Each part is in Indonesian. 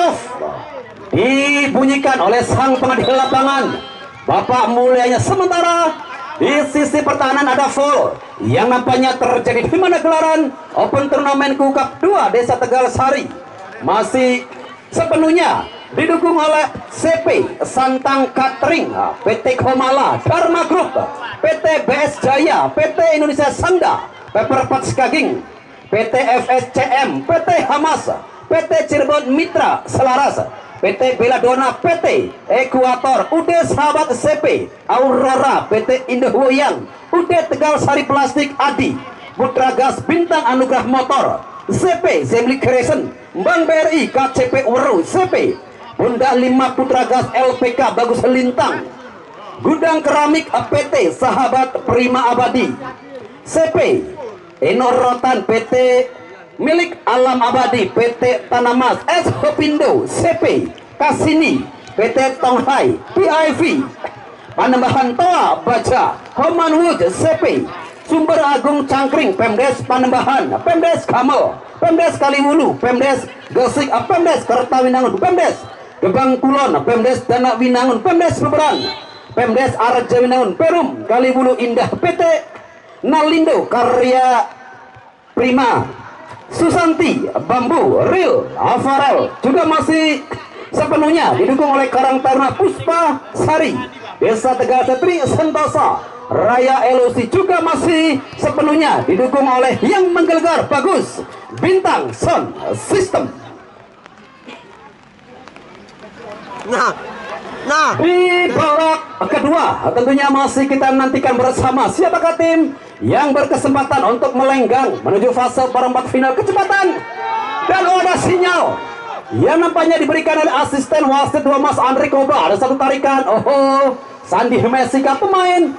off dibunyikan oleh sang pengadil lapangan Bapak mulianya. Sementara di sisi pertahanan ada foul yang nampaknya terjadi di mana gelaran Open Turnamen Cup 2 Desa Tegal Sari masih sepenuhnya didukung oleh CP Santang Catering, PT Komala, Dharma Group, PT BS Jaya, PT Indonesia Sanda, Pepperpot Skaging, PT FSCM, PT Hamas, PT Cirebon Mitra Selaras, PT Beladona, PT Ekuator, UD Sahabat CP, Aurora, PT Indowoyang, UD Tegal Sari Plastik Adi, Putra Gas Bintang Anugerah Motor, CP Zemli Creation, Bank BRI, KCP Weru, CP Bunda 5 Putra Gas LPK Bagus Lintang, Gudang Keramik PT Sahabat Prima Abadi, CP Enorotan, PT Milik Alam Abadi, PT Tanamas, S Hopindo, CP Kasini, PT Tonghai, PIV Panembahan Toa Baja, Homanwood, CP Sumber Agung Cangkring, Pemdes Panembahan, Pemdes Kamel, Pemdes Kaliwulu, Pemdes Gresik, Pemdes Kertawinangun, Pemdes Gebang Kulon, Pemdes Danak Winangun, Pemdes Beberan, Pemdes Arja Winangun, Perum Kaliwulu Indah, PT Nalindo Karya Prima, Susanti Bambu, Real Avarel juga masih sepenuhnya didukung oleh Karang Taruna Puspa Sari, Desa Tegal Setri Sentosa, Raya LOC juga masih sepenuhnya didukung oleh yang menggelegar bagus Bintang Sound System. Nah, di babak kedua tentunya masih kita nantikan bersama siapakah tim yang berkesempatan untuk melenggang menuju fase perempat final kecepatan. Dan ada sinyal yang nampaknya diberikan oleh asisten wasit 2 Mas Andri Koba. Ada satu tarikan, Sandi Mesika, pemain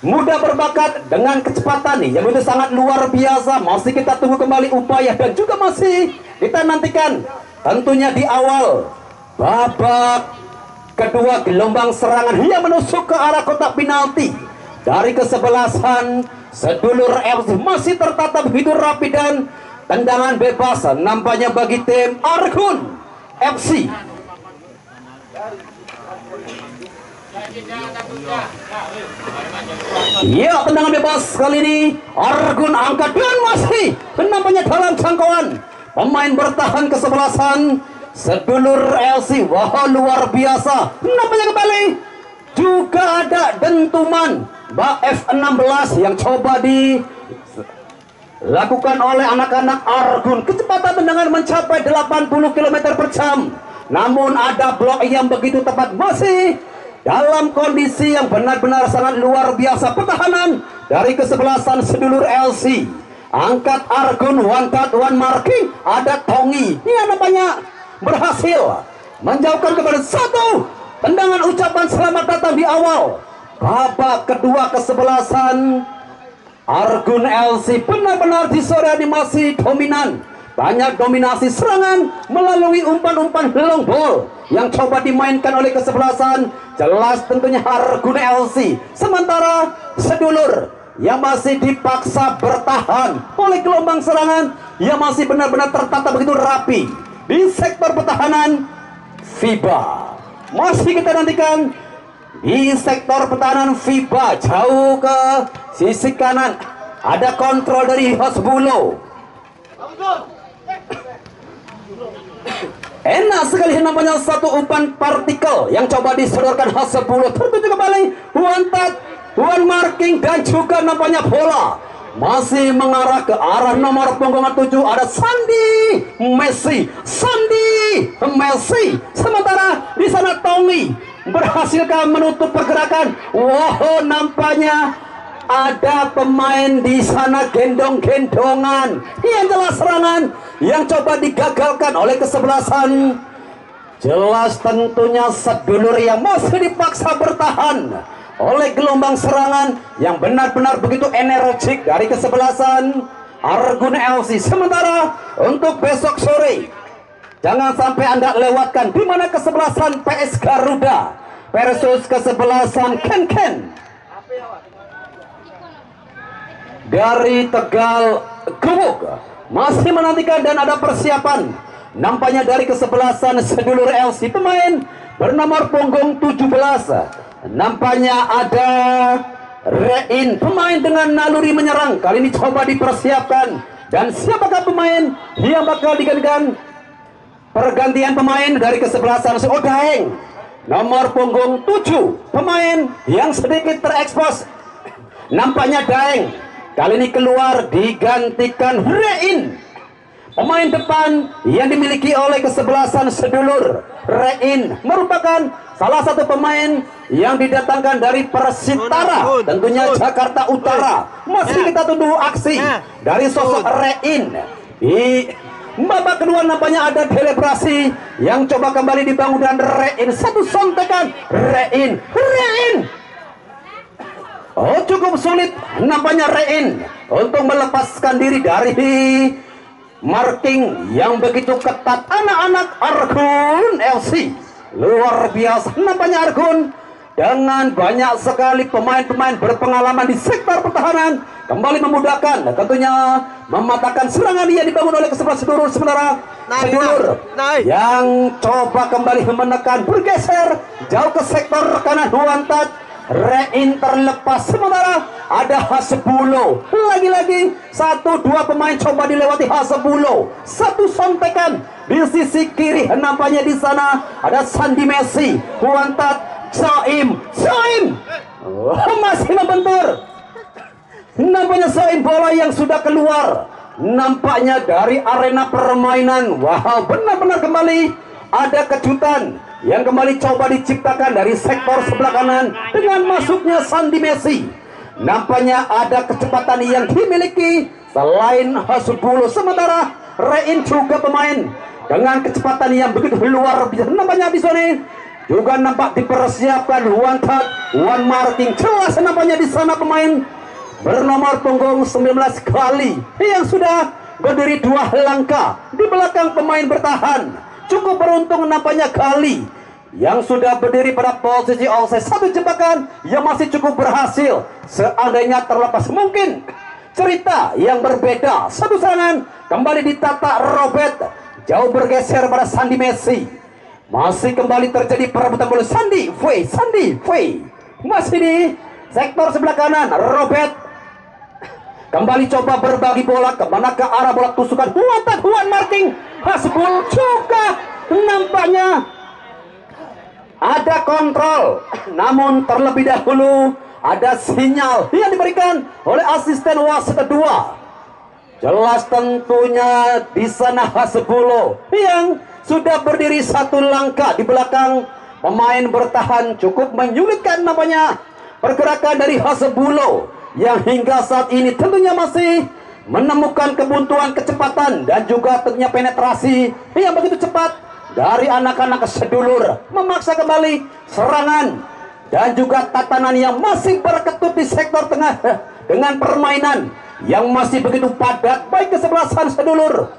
muda berbakat dengan kecepatan nih yang itu sangat luar biasa. Masih kita tunggu kembali upaya dan juga masih kita nantikan tentunya di awal babak kedua gelombang serangan yang menusuk ke arah kotak penalti dari kesebelasan sedulur FC masih tertata begitu rapi dan tendangan bebas nampaknya bagi tim Argun FC. Ya, tendangan bebas kali ini Argun angkat dan masih nampaknya dalam jangkauan pemain bertahan kesebelasan sedulur LC. Wah, luar biasa nampaknya kembali juga ada dentuman Mbak F16 yang coba dilakukan oleh anak-anak Argun. Kecepatan tendangan mencapai 80 km per jam, namun ada blok yang begitu tepat masih dalam kondisi yang benar-benar sangat luar biasa. Pertahanan dari kesebelasan sedulur LC angkat Argun, one cut one marking. Ada Tongi yang nampaknya berhasil menjauhkan kepada satu tendangan ucapan selamat datang di awal babak kedua kesebelasan Argun LC. Benar-benar di sore hari masih dominan, banyak dominasi serangan melalui umpan-umpan long ball yang coba dimainkan oleh kesebelasan jelas tentunya Argun LC. Sementara sedulur yang masih dipaksa bertahan oleh gelombang serangan yang masih benar-benar tertata begitu rapi di sektor pertahanan FIBA. Masih kita nantikan di sektor pertahanan FIBA jauh ke sisi kanan ada kontrol dari Hasbulo. Enak sekali nampaknya satu umpan partikel yang coba disodorkan Hasbulo. Tertuju kembali one touch, one marking dan juga nampaknya bola masih mengarah ke arah nomor punggung 7 ada Sandi Messi. Sementara di sana Tommy berhasilkan menutup pergerakan. Wow, nampaknya ada pemain di sana gendong-gendongan. Yang jelas serangan yang coba digagalkan oleh kesebelasan jelas tentunya sedulur yang masih dipaksa bertahan oleh gelombang serangan yang benar-benar begitu energik dari kesebelasan Argun LC. Sementara untuk besok sore jangan sampai Anda lewatkan di mana kesebelasan PS Garuda versus kesebelasan Ken dari Tegal Gubuk masih menantikan dan ada persiapan nampaknya dari kesebelasan sedulur LC pemain bernomor punggung 17. Nampaknya ada Rein, pemain dengan naluri menyerang. Kali ini coba dipersiapkan. Dan siapakah pemain yang bakal digantikan? Pergantian pemain dari kesebelasan Odaeng, nomor punggung 7, pemain yang sedikit terekspos. Nampaknya Daeng kali ini keluar digantikan Rein, pemain depan yang dimiliki oleh kesebelasan sedulur. Rein merupakan salah satu pemain yang didatangkan dari Persitara, tentunya Jakarta Utara. Masih kita tunggu aksi dari sosok Rein. Di babak kedua nampaknya ada delebrasi yang coba kembali dibangun dan Rein satu sontekan. Rein oh, cukup sulit nampaknya Rein untuk melepaskan diri dari marking yang begitu ketat anak-anak Argun LC. Luar biasa nampaknya Argun dengan banyak sekali pemain-pemain berpengalaman di sektor pertahanan kembali memudahkan dan tentunya mematahkan serangan yang dibangun oleh kesebelasan sedulur. Sementara sedulur yang coba kembali menekan bergeser jauh ke sektor kanan Huantat. Rein terlepas, sementara ada Hasbulo. Lagi-lagi 1-2 pemain coba dilewati Hasbulo. Satu sontekan di sisi kiri, nampaknya di sana ada Sandi Messi. Huantat Saim masih membentur. Nampaknya Saim bola yang sudah keluar nampaknya dari arena permainan. Wow, benar-benar kembali ada kejutan yang kembali coba diciptakan dari sektor sebelah kanan dengan masuknya Sandi Messi. Nampaknya ada kecepatan yang dimiliki selain Hasbulo, sementara Rein juga pemain dengan kecepatan yang begitu luar biasa. Nampaknya di sana juga nampak dipersiapkan one touch, one marking. Jelas nampaknya di sana pemain bernomor punggung 19 kali yang sudah berdiri 2 langkah di belakang pemain bertahan. Cukup beruntung nampaknya kali yang sudah berdiri pada posisi offside. Satu jebakan yang masih cukup berhasil. Seandainya terlepas mungkin cerita yang berbeda. Satu serangan kembali ditata Robert, jauh bergeser pada Sandi Messi. Masih kembali terjadi perebutan bola. Sandi Fei masih di sektor sebelah kanan. Robert kembali coba berbagi bola kemana ke arah bola tusukan. Huan marking. Hasbul juga nampaknya ada kontrol, namun terlebih dahulu ada sinyal yang diberikan oleh asisten wasit kedua. Jelas tentunya di sana Hasbulo yang sudah berdiri 1 langkah di belakang pemain bertahan. Cukup menyulitkan namanya pergerakan dari Hasbulo yang hingga saat ini tentunya masih menemukan kebuntuan kecepatan dan juga tentunya penetrasi yang begitu cepat dari anak-anak sedulur, memaksa kembali serangan dan juga tatanan yang masih berketut di sektor tengah dengan permainan yang masih begitu padat baik kesebelasan sedulur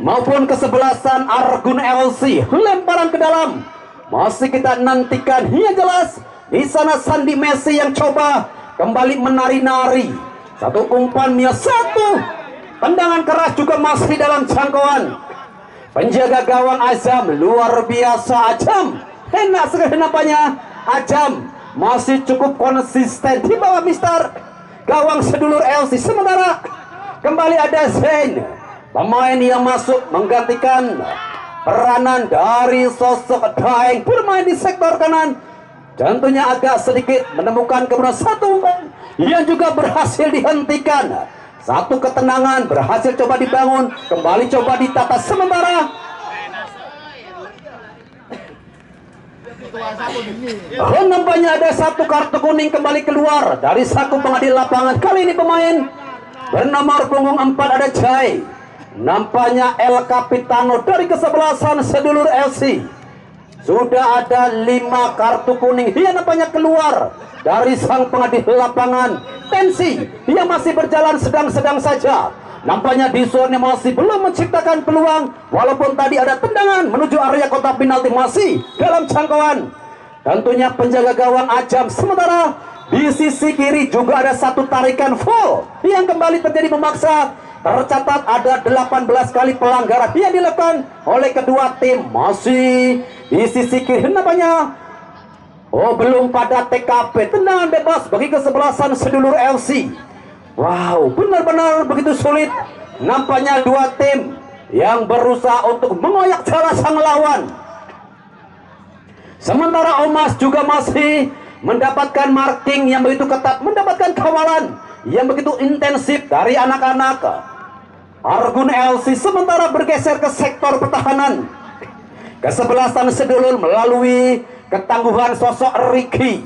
maupun kesebelasan Argun LC. Lemparan ke dalam masih kita nantikan. Yang jelas di sana Sandi Messi yang coba kembali menari-nari. Satu umpan satu tendangan keras juga masih dalam jangkauan penjaga gawang Azam. Luar biasa Azam, enak sekali nampaknya. Azam masih cukup konsisten di bawah mister gawang sedulur LC. Sementara kembali ada Zain, pemain yang masuk menggantikan peranan dari sosok Daeng, bermain di sektor kanan. Tentunya agak sedikit menemukan kemudian satu yang juga berhasil dihentikan. Satu ketenangan berhasil coba dibangun, kembali coba ditata. Sementara nampaknya ada 1 kartu kuning kembali keluar dari saku pengadil lapangan. Kali ini pemain bernomor punggung 4 ada Jai. Nampaknya El Capitano dari kesebelasan sedulur LC. Sudah ada 5 kartu kuning yang nampaknya keluar dari sang pengadil lapangan. Tensi yang masih berjalan sedang-sedang saja. Nampaknya di zona masih belum menciptakan peluang, walaupun tadi ada tendangan menuju area kotak penalti masih dalam jangkauan tentunya penjaga gawang Ajam. Sementara di sisi kiri juga ada 1 tarikan full yang kembali terjadi memaksa tercatat ada 18 kali pelanggaran yang dilakukan oleh kedua tim. Masih di sisi kiri nampaknya belum pada TKP. Tendangan bebas bagi kesebelasan sedulur LC. Wow, benar-benar begitu sulit nampaknya dua tim yang berusaha untuk mengoyak cara sang lawan. Sementara Omas juga masih mendapatkan marking yang begitu ketat, mendapatkan kawalan yang begitu intensif dari anak-anak Argun LC. Sementara bergeser ke sektor pertahanan, kesebelasan sedulur melalui ketangguhan sosok Ricky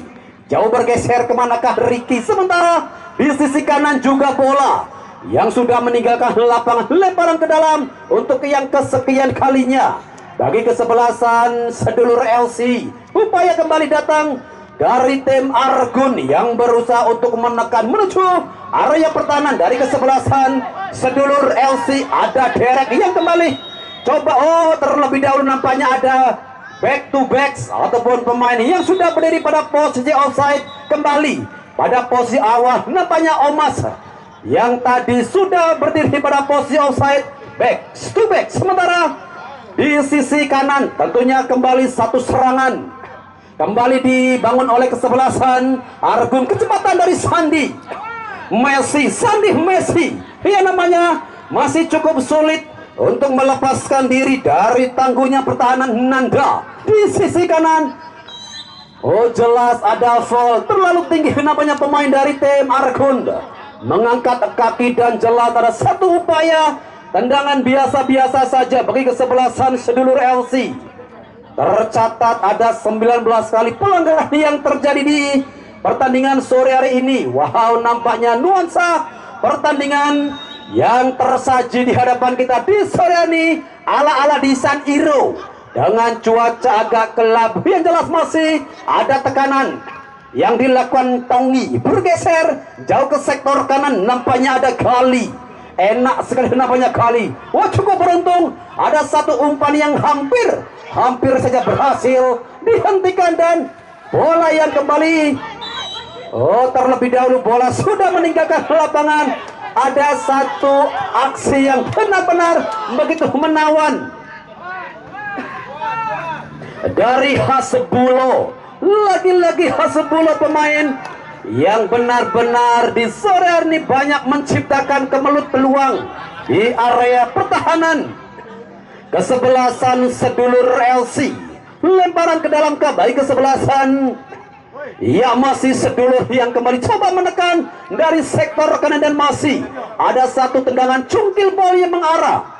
jauh bergeser kemanakah Ricky. Sementara di sisi kanan juga bola yang sudah meninggalkan lapangan, lemparan ke dalam untuk yang kesekian kalinya bagi kesebelasan sedulur LC. Upaya kembali datang dari tim Argun yang berusaha untuk menekan menuju area pertahanan dari kesebelasan sedulur LC. Ada Derek yang kembali coba, terlebih dahulu nampaknya ada back to backs ataupun pemain yang sudah berdiri pada posisi offside kembali pada posisi awal. Nampaknya Omas yang tadi sudah berdiri pada posisi offside, back to back. Sementara di sisi kanan tentunya kembali satu serangan kembali dibangun oleh kesebelasan Argun. Kecepatan dari Sandi Messi yang namanya masih cukup sulit untuk melepaskan diri dari tangguhnya pertahanan Nanda. Di sisi kanan jelas ada foul terlalu tinggi namanya pemain dari tim Argun mengangkat kaki, dan jelas ada satu upaya tendangan biasa-biasa saja bagi kesebelasan sedulur LC. Tercatat ada 19 kali pelanggaran yang terjadi di pertandingan sore hari ini. Wow, nampaknya nuansa pertandingan yang tersaji di hadapan kita di sore ini ala-ala di San Siro dengan cuaca agak gelap. Yang jelas masih ada tekanan yang dilakukan Tongi, bergeser jauh ke sektor kanan. Nampaknya ada Gali, enak sekali nampaknya Gali. Wah, cukup beruntung, ada satu umpan yang hampir saja berhasil dihentikan, dan bola yang kembali terlebih dahulu bola sudah meninggalkan lapangan. Ada satu aksi yang benar-benar begitu menawan dari Hasbulo. Lagi-lagi Hasbulo pemain yang benar-benar di sore hari ini banyak menciptakan kemelut peluang di area pertahanan kesebelasan sedulur LC. Lemparan ke dalam kembali kesebelasan masih sedulur yang kembali coba menekan dari sektor kanan, dan masih ada satu tendangan cungkil bola yang mengarah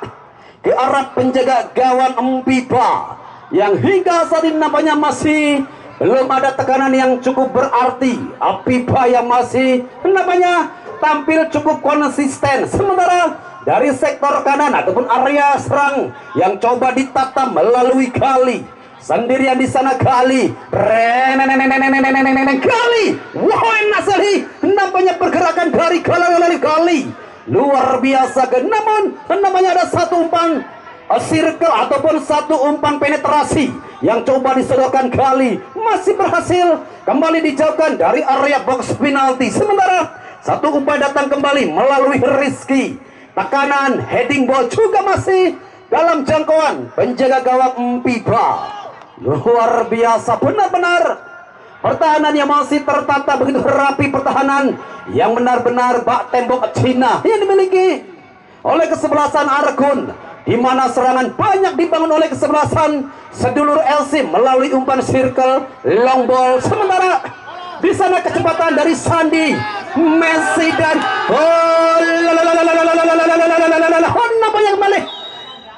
ke arah penjaga gawang Mpipa yang hingga saat ini nampaknya masih belum ada tekanan yang cukup berarti. Mpipa yang masih nampaknya tampil cukup konsisten. Sementara dari sektor kanan ataupun area serang yang coba ditata melalui Gali. Sendirian di sana Gali. Gali. Wow, enak sekali. Nampaknya pergerakan dari Gali. Luar biasa. Namun namanya ada satu umpan circle ataupun satu umpan penetrasi yang coba disodorkan Gali. Masih berhasil kembali dijauhkan dari area box penalti. Sementara satu umpan datang kembali melalui Rizky. Tekanan heading ball juga masih dalam jangkauan penjaga gawang Mpipa. Luar biasa, benar-benar pertahanan yang masih tertata begitu rapi, pertahanan yang benar-benar bak tembok Cina yang dimiliki oleh kesebelasan Argun, di mana serangan banyak dibangun oleh kesebelasan sedulur LC melalui umpan circle long ball. Sementara di sana kecepatan dari Sandi Messi dan nampaknya kembali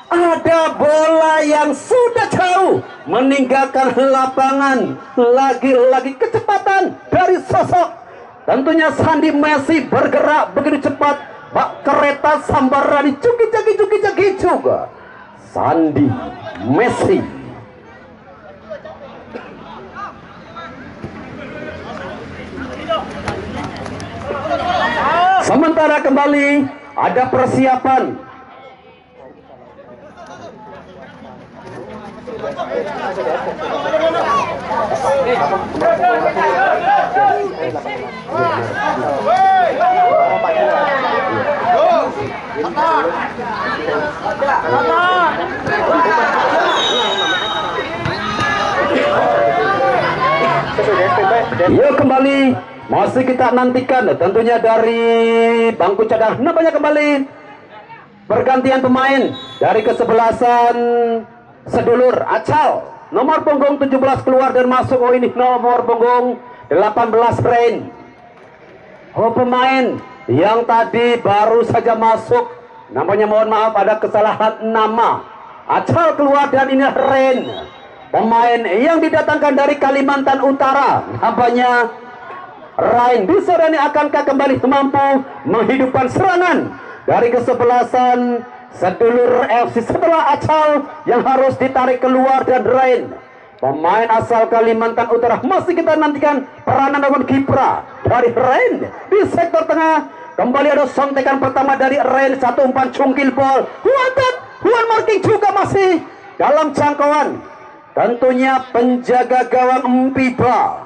ada bola yang sudah jauh meninggalkan lapangan. Lagi-lagi kecepatan dari sosok tentunya Sandi Messi bergerak begitu cepat, bak kereta sambaran cuki juga Sandi Messi. Sementara kembali ada persiapan Ya, kembali masih kita nantikan tentunya dari bangku cadangan. Nampaknya kembali pergantian pemain dari kesebelasan sedulur Acal. Nomor punggung 17 keluar dan masuk. Oh, ini nomor punggung 18 Rain. Oh, pemain yang tadi baru saja masuk. Namanya mohon maaf ada kesalahan nama. Acal keluar dan ini Rain. Pemain yang didatangkan dari Kalimantan Utara. Nampaknya Rain. Di sore ini akankah kembali mampu menghidupkan serangan dari kesebelasan sedulur FC setelah Acal yang harus ditarik keluar dan Rain. Pemain asal Kalimantan Utara masih kita nantikan peranan dengan kiprah dari Rain di sektor tengah. Kembali ada sontekan pertama dari Rain, satu umpan cungkil bol. Huan marking juga masih dalam jangkauan. Tentunya penjaga gawang Empiba.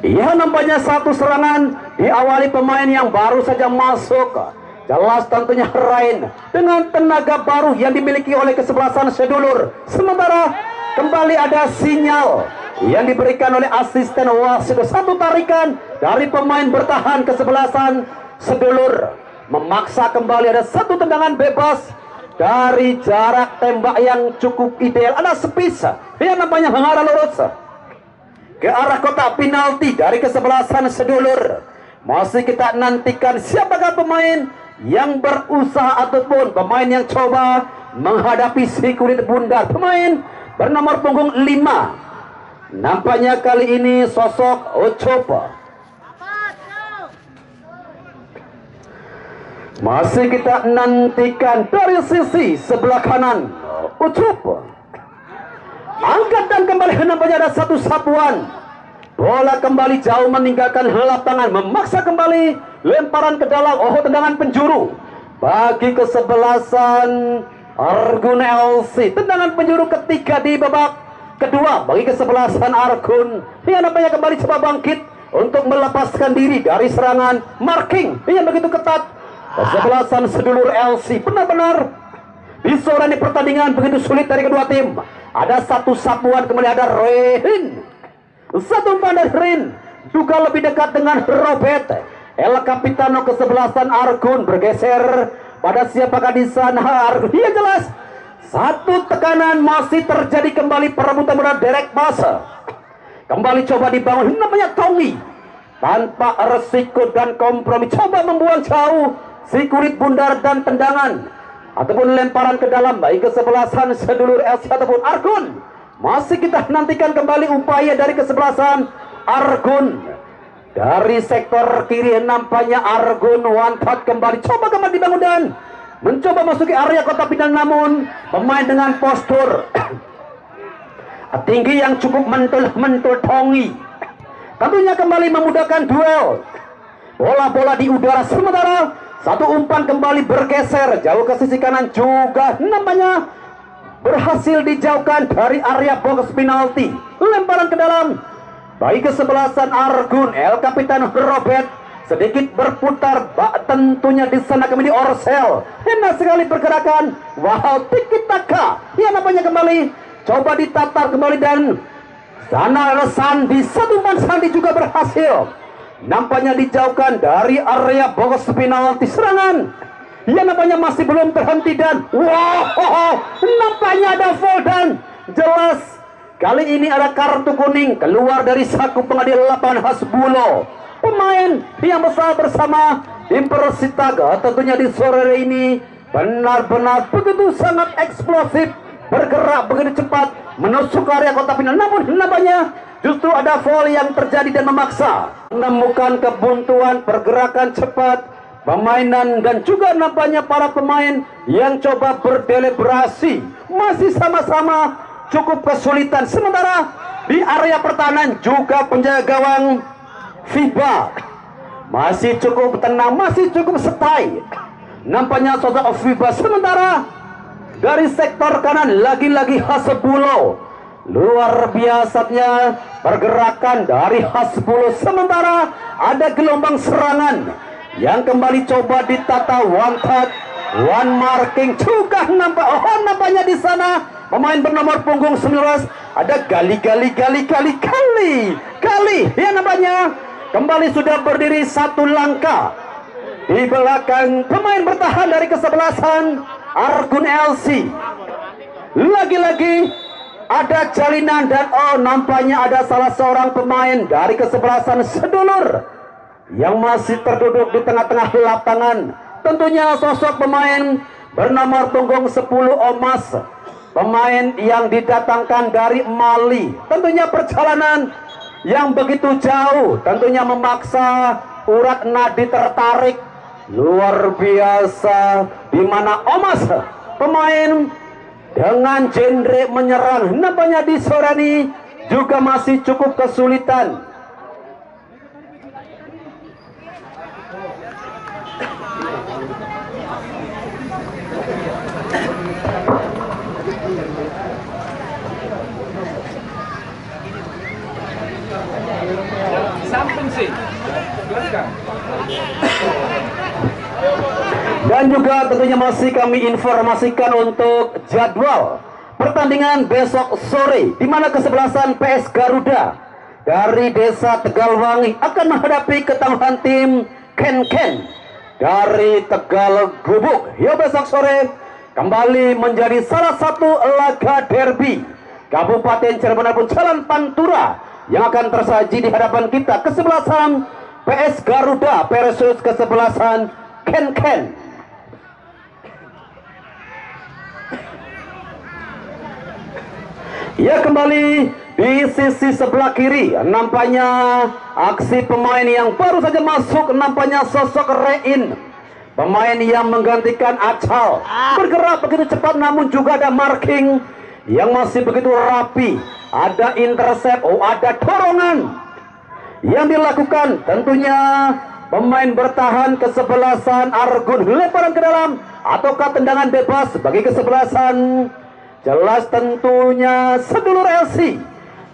Iya, nampaknya satu serangan diawali pemain yang baru saja masuk. Jelas tentunya Rain dengan tenaga baru yang dimiliki oleh kesebelasan sedulur. Sementara kembali ada sinyal yang diberikan oleh asisten wasit. Satu tarikan dari pemain bertahan kesebelasan sedulur. Memaksa kembali ada satu tendangan bebas dari jarak tembak yang cukup ideal. Ada sepisa yang nampaknya mengarah lurus ke arah kotak penalti dari kesebelasan sedulur. Masih kita nantikan siapakah pemain yang berusaha ataupun pemain yang coba menghadapi si kulit bundar. Pemain bernomor punggung 5. Nampaknya kali ini sosok Ocopa. Masih kita nantikan dari sisi sebelah kanan Ocopa. Angkat dan kembali, nampaknya ada satu sapuan. Bola kembali jauh meninggalkan lapangan, memaksa kembali lemparan ke dalam. Oh, tendangan penjuru bagi kesebelasan Argun LC. Tendangan penjuru ketiga di babak kedua bagi kesebelasan Argun. Yang nampaknya kembali coba bangkit untuk melepaskan diri dari serangan marking yang begitu ketat. Kesebelasan sedulur LC benar-benar di sore ini pertandingan begitu sulit dari kedua tim. Ada satu sapuan, kembali ada Rain. Satu umpan dari Rain juga lebih dekat dengan Robert. El Capitano kesebelasan Argun bergeser pada siapakah di sana Argun. Iya, jelas satu tekanan masih terjadi kembali perebutan bola direct pass. Kembali coba dibangun namanya Tommy tanpa resiko dan kompromi, coba membuang jauh si kulit bundar dan tendangan ataupun lemparan ke dalam baik kesebelasan sedulur LC ataupun Argun. Masih kita nantikan kembali upaya dari kesebelasan Argun. Dari sektor kiri nampaknya Argun one touch kembali, coba kembali dibangun dan mencoba masuk ke area kotak penalti, namun pemain dengan postur tinggi yang cukup mentul Tongi tentunya kembali memudahkan duel. Bola-bola di udara, sementara satu umpan kembali bergeser jauh ke sisi kanan juga nampaknya berhasil dijauhkan dari area box penalti. Lemparan ke dalam baik kesebelasan Argun. El Capitano Robert sedikit berputar, tentunya di sana kembali Orsel. Enak sekali pergerakan. Wow, tiki taka. Ya nampaknya kembali coba ditatar kembali dan sana ada Sandi. Satu umpan Sandi juga berhasil. Nampaknya dijauhkan dari area box penalti. Serangan yang nampaknya masih belum terhenti dan wow, nampaknya ada foul dan jelas kali ini ada kartu kuning keluar dari saku pengadil lapangan Hasbulo. Pemain yang besar bersama tim Persitaga tentunya di sore ini benar-benar begitu sangat eksplosif, bergerak begitu cepat menusuk area kotak penalti. Namun nampaknya justru ada foul yang terjadi dan memaksa menemukan kebuntuan, pergerakan cepat permainan dan juga nampaknya para pemain yang coba berdeliberasi masih sama-sama cukup kesulitan. Sementara di area pertahanan juga penjaga gawang FIBA masih cukup tenang, masih cukup setai nampaknya sosok FIBA. Sementara dari sektor kanan lagi-lagi Hasbulo luar biasanya pergerakan dari Hasbulo. Sementara ada gelombang serangan yang kembali coba ditata, one touch, one marking juga nampaknya di sana pemain bernomor punggung 19 ada kali ya nampaknya kembali sudah berdiri satu langkah di belakang pemain bertahan dari kesebelasan Argun LC. Lagi-lagi ada jalinan dan nampaknya ada salah seorang pemain dari kesebelasan Sedulur yang masih terduduk di tengah-tengah lapangan. Tentunya sosok pemain bernomor punggung 10 Omas, pemain yang didatangkan dari Mali. Tentunya perjalanan yang begitu jauh tentunya memaksa urat nadi tertarik luar biasa, di mana Omas pemain dengan genre menyerang nampaknya di sore ini juga masih cukup kesulitan. Dan juga tentunya masih kami informasikan untuk jadwal pertandingan besok sore, di mana kesebelasan PS Garuda dari Desa Tegalwangi akan menghadapi ketangguhan tim Ken dari Tegal Gubuk. Ya, besok sore kembali menjadi salah satu laga derby Kabupaten Cirebon maupun Jalan Pantura yang akan tersaji di hadapan kita. Kesebelasan PS Garuda versus kesebelasan Ken. Ya, kembali di sisi sebelah kiri nampaknya aksi pemain yang baru saja masuk, nampaknya sosok Rein, pemain yang menggantikan Acal. Bergerak begitu cepat, namun juga ada marking yang masih begitu rapi. Ada intercept, ada dorongan yang dilakukan. Tentunya pemain bertahan kesebelasan Argun, lemparan ke dalam ataukah tendangan bebas bagi kesebelasan jelas tentunya Sedulur LC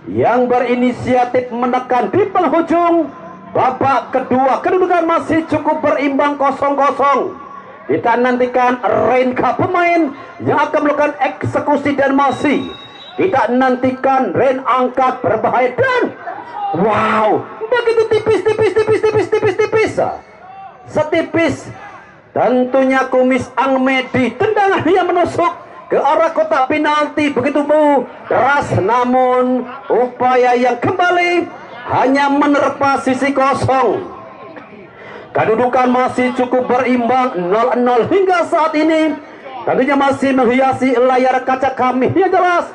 yang berinisiatif menekan di penghujung babak kedua. Kedudukan masih cukup berimbang 0-0. Kita nantikan Renka, pemain yang akan melakukan eksekusi, dan masih kita nantikan Ren angkat berbahaya dan wow, begitu tipis setipis tentunya kumis Angmedi. Tendangan yang menusuk ke arah kotak penalti begitu deras, namun upaya yang kembali hanya menerpa sisi kosong. Kedudukan masih cukup berimbang 0-0 hingga saat ini. Tentunya masih menghiasi layar kaca kami yang jelas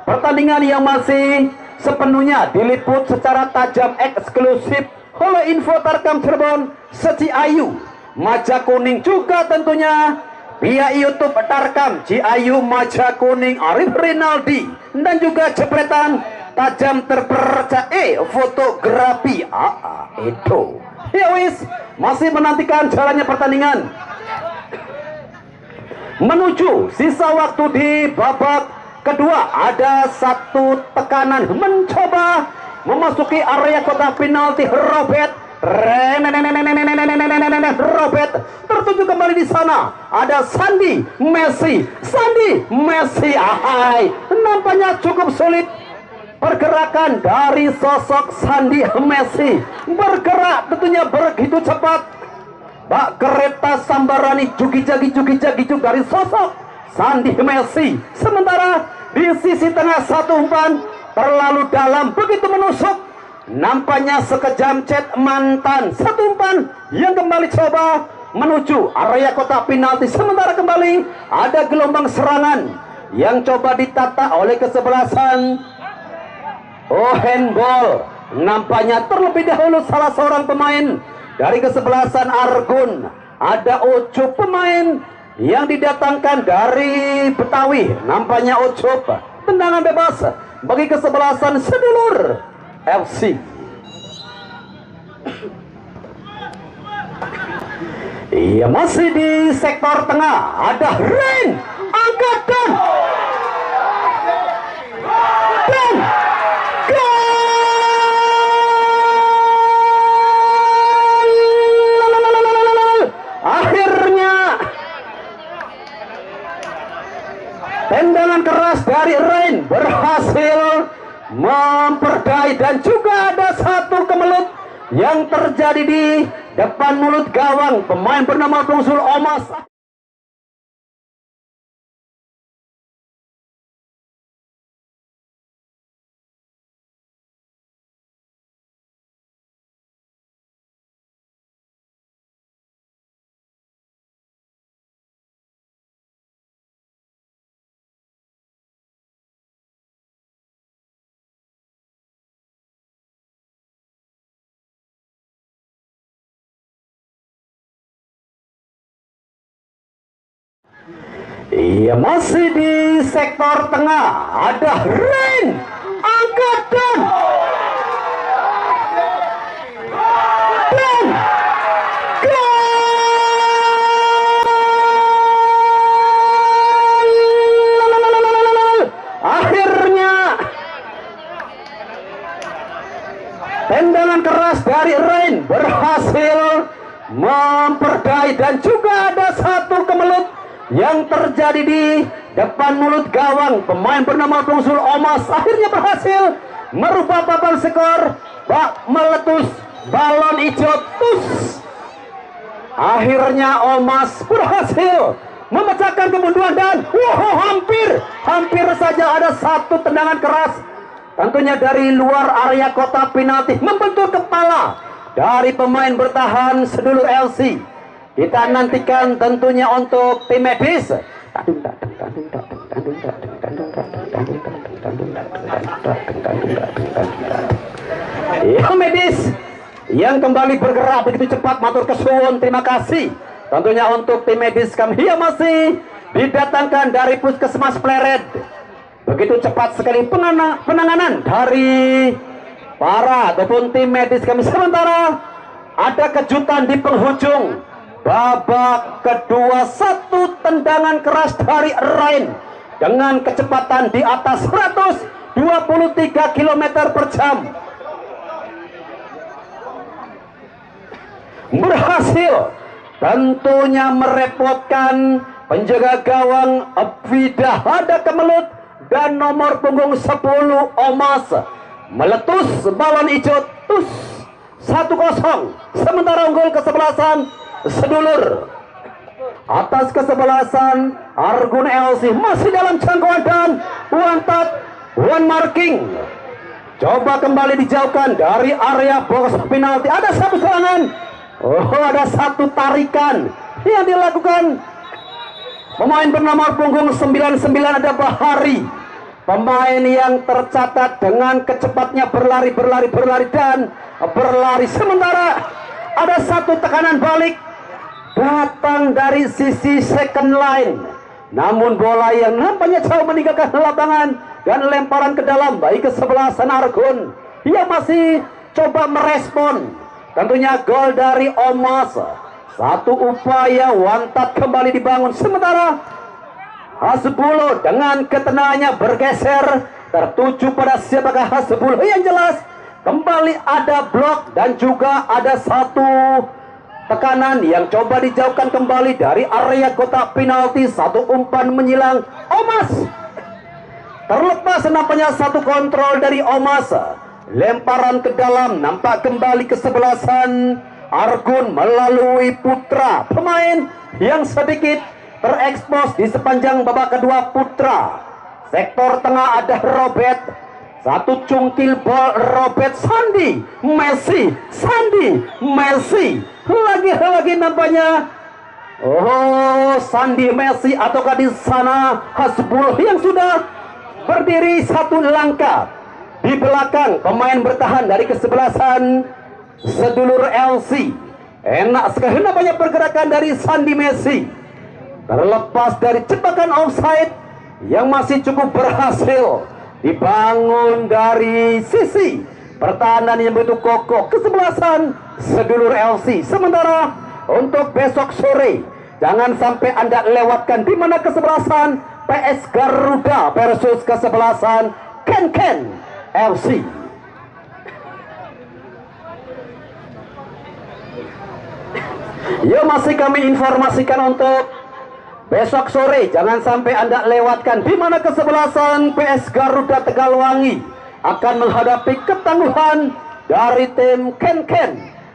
pertandingan yang masih sepenuhnya diliput secara tajam eksklusif oleh Info Tarkam Cirebon, Seci Ayu, Maja Kuning, juga tentunya via YouTube Tarkam Ciayu Maja Kuning, Arif Rinaldi, dan juga jepretan tajam terpercaya fotografi itu. Ya wis, masih menantikan jalannya pertandingan menuju sisa waktu di babak kedua. Ada satu tekanan mencoba memasuki area kotak penalti. Robert tertuju kembali di sana. Ada Sandi Messi. Nampaknya cukup sulit pergerakan dari sosok Sandi Messi. Bergerak tentunya begitu cepat. Bak kereta sambarani jugi-jagi dari sosok Sandi Messi. Sementara di sisi tengah satu umpan terlalu dalam begitu menusuk. Nampaknya sekejam cet mantan, satu umpan yang kembali coba menuju area kotak penalti. Sementara kembali ada gelombang serangan yang coba ditata oleh kesebelasan handball. Nampaknya terlebih dahulu salah seorang pemain dari kesebelasan Argun, ada Ucup, pemain yang didatangkan dari Betawi. Nampaknya Ucup, tendangan bebas bagi kesebelasan Sedulur FC. Iya, masih di sektor tengah ada Ren, angkat dan Tendangan keras dari Rain berhasil memperdaya, dan juga ada satu kemelut yang terjadi di depan mulut gawang pemain bernama Bungsul Omas. Iya, masih di sektor tengah ada Rain, angkat dan gol! Akhirnya tendangan keras dari Rain berhasil memperdaya, dan juga ada satu kemelut yang terjadi di depan mulut gawang pemain bernama Bungsul Omas. Akhirnya berhasil merubah papan skor, bak meletus balon hijau tus. Akhirnya Omas berhasil memecahkan kemunduran, dan hampir saja ada satu tendangan keras tentunya dari luar area kotak penalti membentur kepala dari pemain bertahan sedulur LC. Kita nantikan tentunya untuk tim medis. Ya, medis yang kembali bergerak begitu cepat, matur kesuwun, terima kasih. Tentunya untuk tim medis kami yang masih didatangkan dari Puskesmas Pleret. Begitu cepat sekali penanganan dari para ataupun tim medis kami. Sementara ada kejutan di penghujung babak kedua, satu tendangan keras dari Rain dengan kecepatan di atas 123 km per jam berhasil tentunya merepotkan penjaga gawang Abwidah, ada kemelut, dan nomor punggung 10 Omas meletus balon hijau tus 1-0. Sementara unggul kesebelasan sedulur atas kesebelasan Argun LC masih dalam jangkauan, dan one marking coba kembali dijauhkan dari area box penalti. Ada satu serangan, ada satu tarikan yang dilakukan pemain bernama punggung 99, ada Bahari, pemain yang tercatat dengan kecepatnya berlari dan berlari. Sementara ada satu tekanan balik datang dari sisi second line, namun bola yang nampaknya jauh meninggalkan lapangan dan lemparan ke dalam baik kesebelasan Argun yang masih coba merespon tentunya gol dari Omas. Satu upaya wantat kembali dibangun, sementara Hasbulo dengan ketenangannya bergeser tertuju pada siapakah Hasbulo. Yang jelas kembali ada blok dan juga ada satu tekanan yang coba dijauhkan kembali dari area kotak penalti. Satu umpan menyilang Omas, terlepas nampaknya satu kontrol dari Omas, lemparan ke dalam, nampak kembali kesebelasan Argun melalui Putra, pemain yang sedikit terekspos di sepanjang babak kedua. Putra sektor tengah ada Robert, satu cungkil bol Robert, Sandi Messi lagi nampaknya. Sandi Messi, ataukah di sana Hasbuloh yang sudah berdiri satu langkah di belakang pemain bertahan dari kesebelasan sedulur LC. Enak sekali nampaknya pergerakan dari Sandi Messi, terlepas dari jebakan offside yang masih cukup berhasil dibangun dari sisi pertahanan yang begitu kokoh kesebelasan sedulur LC. Sementara untuk besok sore jangan sampai Anda lewatkan di mana kesebelasan PS Garuda versus kesebelasan Ken LC. Ya, masih kami informasikan untuk besok sore jangan sampai Anda lewatkan, di mana kesebelasan PS Garuda Tegalwangi akan menghadapi ketangguhan dari tim Ken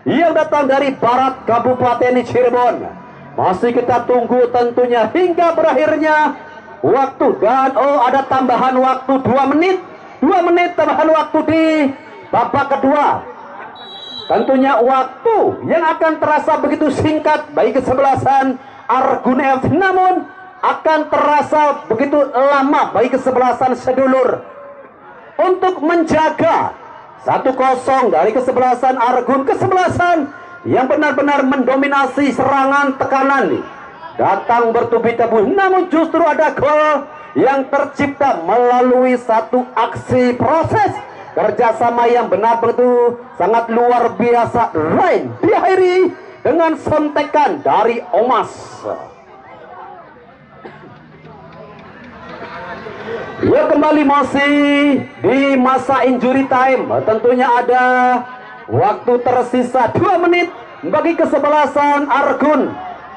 yang datang dari barat Kabupaten Cirebon. Masih kita tunggu tentunya hingga berakhirnya waktu, dan ada tambahan waktu 2 menit tambahan waktu di babak kedua. Tentunya waktu yang akan terasa begitu singkat bagi kesebelasan Argun F, namun akan terasa begitu lama bagi kesebelasan Sedulur untuk menjaga 1-0 dari kesebelasan Argun, kesebelasan yang benar-benar mendominasi serangan tekanan datang bertubi-tubi, namun justru ada gol yang tercipta melalui satu aksi proses kerjasama yang benar-benar sangat luar biasa. Lain diakhiri dengan sontekan dari Omas. Ya, kembali masih di masa injury time. Tentunya ada waktu tersisa 2 menit bagi kesebelasan Argun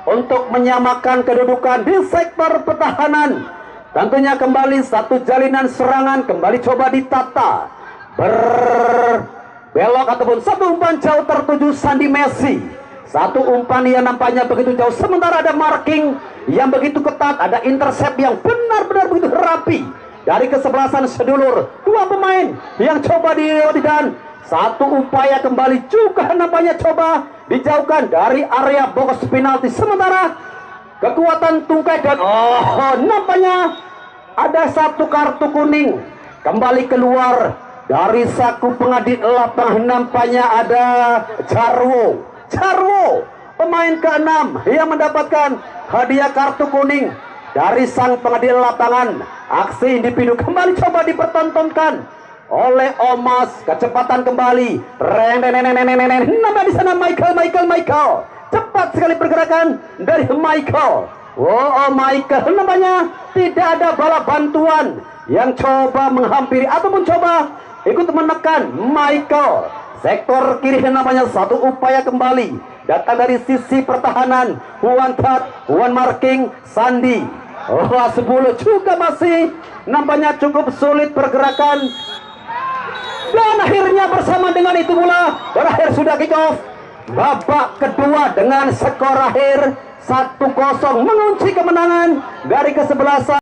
untuk menyamakan kedudukan di sektor pertahanan. Tentunya kembali satu jalinan serangan kembali coba ditata, berbelok ataupun satu umpan jauh tertuju Sandi Messi. Satu umpan yang nampaknya begitu jauh, sementara ada marking yang begitu ketat, ada intercept yang benar-benar begitu rapi dari kesebelasan Sedulur. 2 pemain yang coba dilewati dan satu upaya kembali juga nampaknya coba dijauhkan dari area box penalti. Sementara kekuatan tungkai dan nampaknya ada satu kartu kuning kembali keluar dari saku pengadil lapangan. Nampaknya ada Jarwo, pemain ke-6 yang mendapatkan hadiah kartu kuning dari sang pengadil lapangan. Aksi individu kembali coba dipertontonkan oleh Omas. Kecepatan kembali, nama di sana Michael, cepat sekali pergerakan dari Michael. Michael, namanya tidak ada bala bantuan yang coba menghampiri ataupun coba ikut menekan Michael. Sektor kiri namanya satu upaya kembali datang dari sisi pertahanan. Juan marking Sandi. 10 juga masih nampaknya cukup sulit pergerakan. Dan akhirnya bersama dengan itu pula berakhir sudah kick off babak kedua dengan skor akhir 1-0 mengunci kemenangan dari kesebelasan